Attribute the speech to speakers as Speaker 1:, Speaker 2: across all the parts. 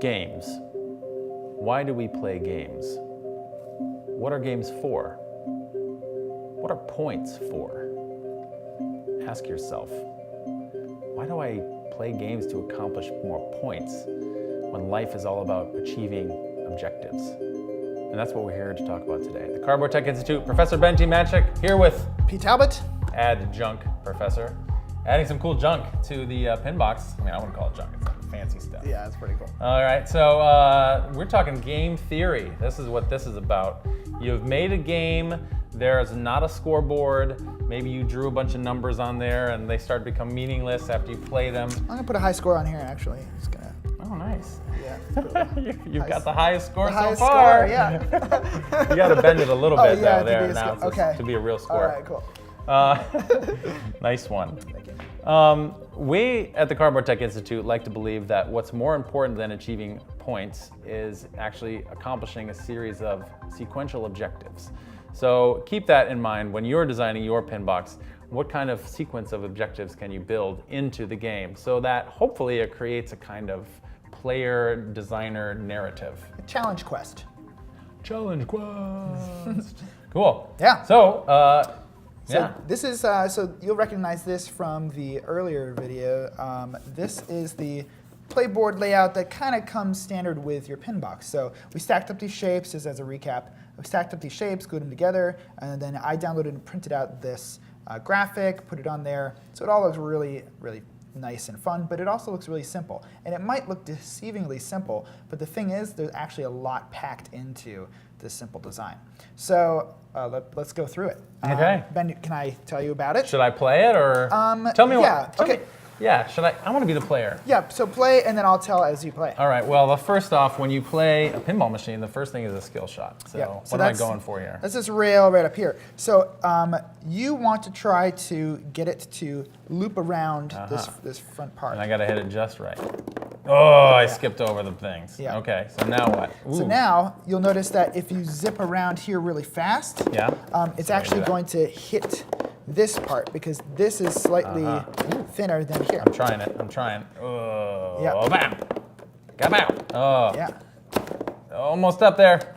Speaker 1: Games. Why do we play games? What are games for? What are points for? Ask yourself, why do I play games to accomplish more points when life is all about achieving objectives? And that's what we're here to talk about today. The Cardboard Teck Institute, Professor Ben T. Matchik, here with
Speaker 2: P. Talbot.
Speaker 1: Adjunct Professor. Adding some cool junk to the PinBox. I mean, I wouldn't call it junk, it's like fancy stuff.
Speaker 2: Yeah, it's pretty cool.
Speaker 1: All right, so we're talking game theory. This is what this is about. You've made a game, there's not a scoreboard. Maybe you drew a bunch of numbers on there and they start to become meaningless after you play them.
Speaker 2: I'm gonna put a high score on here, actually. I'm just gonna.
Speaker 1: Oh, nice.
Speaker 2: Yeah.
Speaker 1: You've got the highest score
Speaker 2: the
Speaker 1: so
Speaker 2: highest
Speaker 1: far.
Speaker 2: Score, yeah.
Speaker 1: You gotta bend it a little bit
Speaker 2: yeah,
Speaker 1: though there
Speaker 2: to
Speaker 1: now to be a real score.
Speaker 2: All right, cool.
Speaker 1: Nice one.
Speaker 2: Thank you.
Speaker 1: We at the Cardboard Teck Institute like to believe that what's more important than achieving points is actually accomplishing a series of sequential objectives. So keep that in mind when you're designing your PinBox. What kind of sequence of objectives can you build into the game so that hopefully it creates a kind of player-designer narrative?
Speaker 2: A challenge quest.
Speaker 1: Challenge quest. Cool.
Speaker 2: Yeah.
Speaker 1: So,
Speaker 2: So this is, so you'll recognize this from the earlier video. This is the Playboard layout that kind of comes standard with your PinBox. So we stacked up these shapes, just as a recap. We stacked up these shapes, glued them together, and then I downloaded and printed out this graphic, put it on there. So it all looks really, really nice and fun, but it also looks really simple. And it might look deceivingly simple, but the thing is, there's actually a lot packed into this simple design. So let's go through it.
Speaker 1: Okay.
Speaker 2: Ben, can I tell you about it?
Speaker 1: should I play it or tell me
Speaker 2: yeah,
Speaker 1: what? Tell
Speaker 2: okay.
Speaker 1: me- yeah, should I? I want to be the player.
Speaker 2: Yeah, so play, and then I'll tell as you play.
Speaker 1: All right, well, first off, when you play a pinball machine, the first thing is a skill shot. So,
Speaker 2: Yeah,
Speaker 1: what am I going for here?
Speaker 2: That's this rail right up here. So you want to try to get it to loop around this front part.
Speaker 1: And I got to hit it just right. Oh, I skipped over the things.
Speaker 2: Yeah.
Speaker 1: Okay, so now what?
Speaker 2: So
Speaker 1: Ooh.
Speaker 2: now you'll notice that if you zip around here really fast,
Speaker 1: Yeah.
Speaker 2: it's
Speaker 1: So I do
Speaker 2: actually
Speaker 1: that.
Speaker 2: going to hit this part because this is slightly thinner than here.
Speaker 1: I'm trying it. I'm trying. Oh,
Speaker 2: Yeah.
Speaker 1: bam. Got out. Oh,
Speaker 2: Yeah.
Speaker 1: almost up there.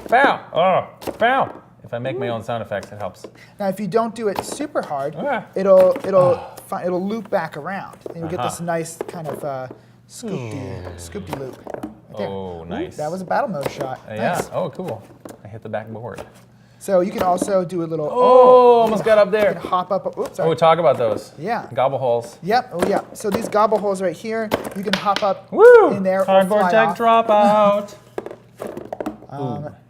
Speaker 1: Pow. Oh, pow. If I make my own sound effects, it helps.
Speaker 2: Now, if you don't do it super hard,
Speaker 1: Ah.
Speaker 2: it'll loop back around, and you'll get this nice kind of scoopy loop. Right there.
Speaker 1: Oh, nice.
Speaker 2: That was a battle mode shot.
Speaker 1: Yeah.
Speaker 2: Nice.
Speaker 1: Oh, cool. I hit the backboard.
Speaker 2: So you can also do a little.
Speaker 1: Oh, almost got up
Speaker 2: You
Speaker 1: there.
Speaker 2: can hop up. Oops, sorry.
Speaker 1: Oh, talk about those.
Speaker 2: Yeah.
Speaker 1: Gobble holes.
Speaker 2: Yep. Oh, yeah. So these gobble holes right here, you can hop up
Speaker 1: Woo!
Speaker 2: in there or
Speaker 1: Cardboard
Speaker 2: fly
Speaker 1: Teck
Speaker 2: off.
Speaker 1: dropout.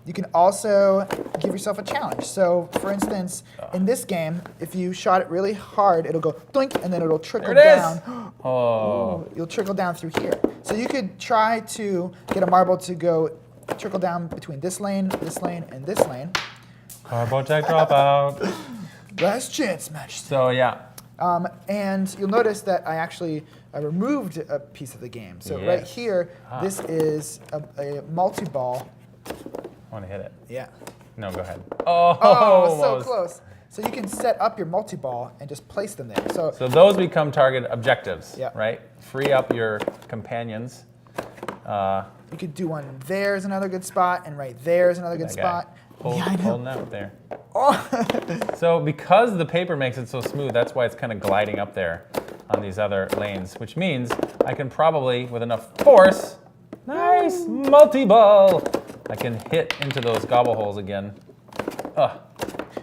Speaker 2: You can also give yourself a challenge. So, for instance, in this game, if you shot it really hard, it'll go doink, and then it'll trickle
Speaker 1: There it is.
Speaker 2: down.
Speaker 1: Oh.
Speaker 2: You'll trickle down through here. So you could try to get a marble to go trickle down between this lane, and this lane.
Speaker 1: Cardboard Teck dropout.
Speaker 2: Last chance match.
Speaker 1: So yeah.
Speaker 2: And you'll notice that I removed a piece of the game. So right
Speaker 1: Yes.
Speaker 2: here, this is a multi-ball.
Speaker 1: I want to hit it.
Speaker 2: Yeah.
Speaker 1: No, go ahead. Oh,
Speaker 2: Oh, so
Speaker 1: almost.
Speaker 2: close. So you can set up your multi-ball and just place them there. So
Speaker 1: So those become target objectives,
Speaker 2: Yeah.
Speaker 1: right? Free up your companions.
Speaker 2: you could do one there's another good spot, and right there's another good
Speaker 1: That guy.
Speaker 2: spot.
Speaker 1: Hold,
Speaker 2: Yeah, I know.
Speaker 1: holding out there.
Speaker 2: Oh.
Speaker 1: So because the paper makes it so smooth, that's why it's kind of gliding up there on these other lanes, which means I can probably, with enough force, nice, multi-ball, I can hit into those gobble holes again.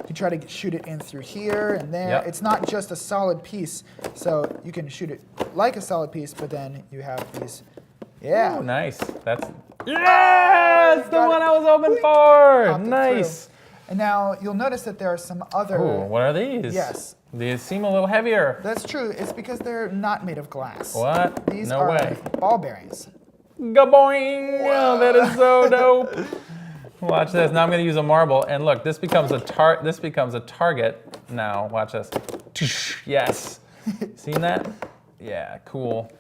Speaker 2: You try to shoot it in through here and there.
Speaker 1: Yep.
Speaker 2: It's not just a solid piece, so you can shoot it like a solid piece, but then you have these. Yeah.
Speaker 1: Oh, nice. That's yes, the
Speaker 2: Got
Speaker 1: one
Speaker 2: it.
Speaker 1: I was hoping for.
Speaker 2: Popped it
Speaker 1: Nice.
Speaker 2: through. And now you'll notice that there are some other.
Speaker 1: Oh, what are these?
Speaker 2: Yes.
Speaker 1: These seem a little heavier.
Speaker 2: That's true. It's because they're not made of glass.
Speaker 1: What?
Speaker 2: These
Speaker 1: No
Speaker 2: are
Speaker 1: way.
Speaker 2: ball bearings.
Speaker 1: Gaboing! Oh, that is so dope. Watch this. Now I'm going to use a marble, and look, this becomes a target. Now, watch this. Yes. Seen that? Yeah, cool.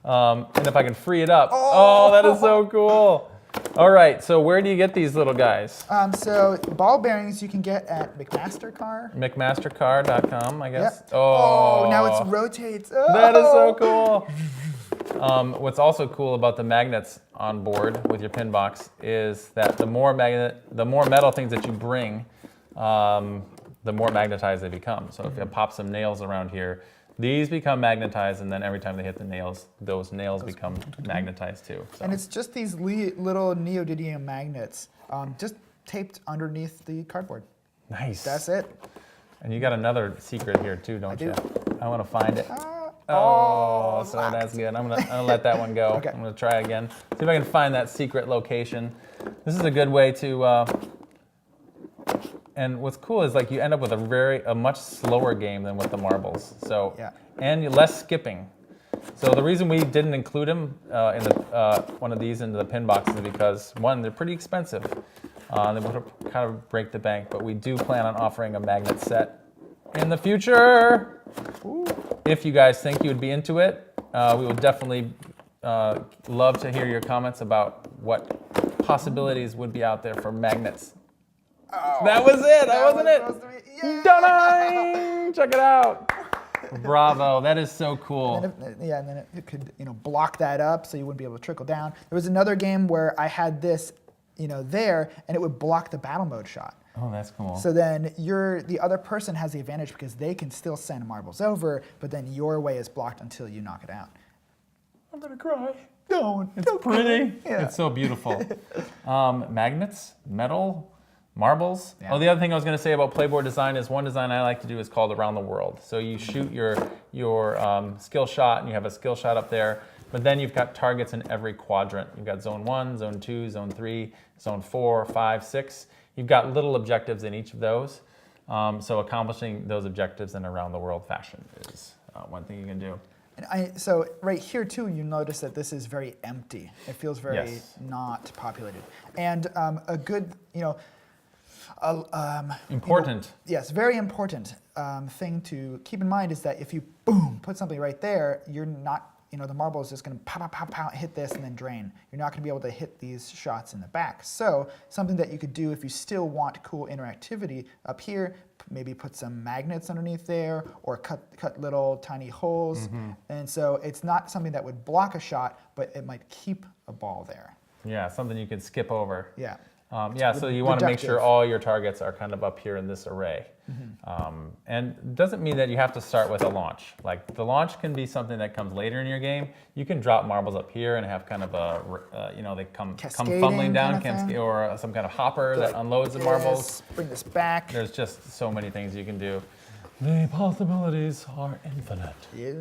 Speaker 2: Yeah.
Speaker 1: And if I can free it up. Oh, that is so cool. All right, so where do you get these little guys?
Speaker 2: So ball bearings you can get at McMastercar.
Speaker 1: McMastercar.com, I guess.
Speaker 2: Yep. Oh, now it rotates. Oh.
Speaker 1: That is so cool. What's also cool about the magnets on board with your PinBox is that the more metal things that you bring, the more magnetized they become. So if you pop some nails around here, these become magnetized, and then every time they hit the nails, those nails become magnetized too. So.
Speaker 2: And it's just these little neodymium magnets just taped underneath the cardboard.
Speaker 1: Nice.
Speaker 2: That's it.
Speaker 1: And you got another secret here too, don't you? I want to find it. So that's good. I'm gonna let that one go.
Speaker 2: Okay.
Speaker 1: I'm gonna try again. See if I can find that secret location. This is a good way to. And what's cool is like you end up with a much slower game than with the marbles. So and less skipping. So the reason we didn't include them in the one of these into the PinBox is because one, they're pretty expensive. They would kind of break the bank, but we do plan on offering a magnet set in the future. Ooh. If you guys think you would be into it, we would definitely love to hear your comments about what possibilities would be out there for magnets. Oh, that was it, wasn't it? Yeah. Dun-dun! Check it out. Bravo, that is so cool.
Speaker 2: And then it could block that up so you wouldn't be able to trickle down. There was another game where I had this there, and it would block the battle mode shot.
Speaker 1: Oh, that's cool.
Speaker 2: So then the other person has the advantage because they can still send marbles over, but then your way is blocked until you knock it out.
Speaker 1: I'm gonna cry.
Speaker 2: Don't.
Speaker 1: It's pretty. Yeah. It's so beautiful. Magnets, metal, marbles. Yeah. Oh, the other thing I was gonna say about Playboard design is one design I like to do is called Around the World. So you shoot your skill shot, and you have a skill shot up there, but then you've got targets in every quadrant. You've got zone 1, zone 2, zone 3, zone 4, 5, 6. You've got little objectives in each of those. So accomplishing those objectives in around the world fashion is one thing you can do.
Speaker 2: And so right here too, you notice that this is very empty. It feels very not populated. And a good,
Speaker 1: important.
Speaker 2: Yes, very important thing to keep in mind is that if you boom put something right there, you're not. The marble is just going to pow, pow, pow, hit this and then drain. You're not going to be able to hit these shots in the back. So something that you could do if you still want cool interactivity up here, maybe put some magnets underneath there or cut little tiny holes. Mm-hmm. And so it's not something that would block a shot, but it might keep a ball there.
Speaker 1: Yeah, something you can skip over.
Speaker 2: Yeah.
Speaker 1: So you want to make sure all your targets are kind of up here in this array. Mm-hmm. And it doesn't mean that you have to start with a launch. Like the launch can be something that comes later in your game. You can drop marbles up here and have kind of they come fumbling down, or some kind of hopper that unloads the marbles.
Speaker 2: Bring this back.
Speaker 1: There's just so many things you can do. The possibilities are infinite.
Speaker 2: Yeah,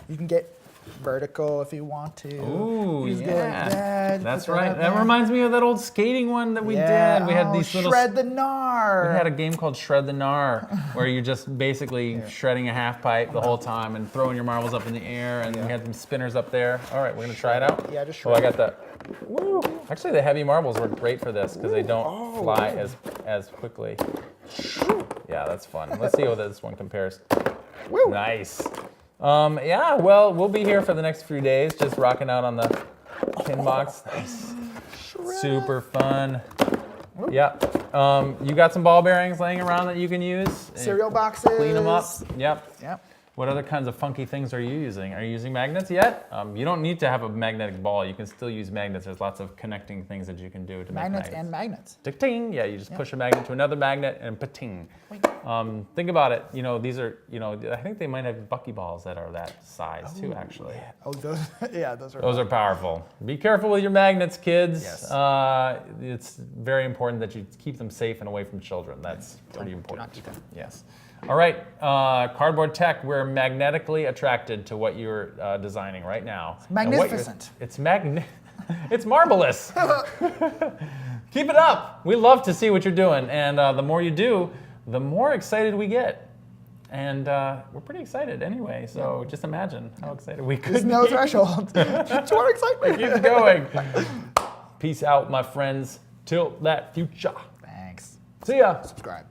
Speaker 2: you can get vertical if you want to.
Speaker 1: Ooh,
Speaker 2: yeah.
Speaker 1: That's right. That reminds me of that old skating one that we did. We had these little
Speaker 2: Shred the Gnar.
Speaker 1: We had a game called Shred the Gnar, where you're just basically shredding a half pipe the whole time and throwing your marbles up in the air, and we had some spinners up there. All right, we're gonna try it out.
Speaker 2: Yeah, just shred.
Speaker 1: I got that. Woo. Actually, the heavy marbles work great for this because they don't fly as quickly. Yeah, that's fun. Let's see how this one compares.
Speaker 2: Woo.
Speaker 1: Nice. Well, we'll be here for the next few days, just rocking out on the PinBox. Nice. Super fun. Yeah. You got some ball bearings laying around that you can use.
Speaker 2: Cereal boxes.
Speaker 1: Clean them up. Yep.
Speaker 2: Yep.
Speaker 1: What other kinds of funky things are you using? Are you using magnets yet? You don't need to have a magnetic ball. You can still use magnets. There's lots of connecting things that you can do to make magnets.
Speaker 2: And magnets.
Speaker 1: Ting. Yeah, you just push a magnet to another magnet and pa-ting. Think about it. These are, I think they might have buckyballs that are that size too, actually.
Speaker 2: Yeah. Oh, those are.
Speaker 1: Those are powerful. Be careful with your magnets, kids.
Speaker 2: Yes.
Speaker 1: It's very important that you keep them safe and away from children. That's pretty important.
Speaker 2: Do not do that.
Speaker 1: Yes. All right, Cardboard Tech, we're magnetically attracted to what you're designing right now.
Speaker 2: It's magnificent.
Speaker 1: It's marvelous. Keep it up. We love to see what you're doing, and the more you do, the more excited we get. And we're pretty excited anyway, so just imagine how excited we could be.
Speaker 2: There's no threshold. It's more excitement.
Speaker 1: Keep going. Peace out, my friends. Till that future.
Speaker 2: Thanks.
Speaker 1: See ya.
Speaker 2: Subscribe.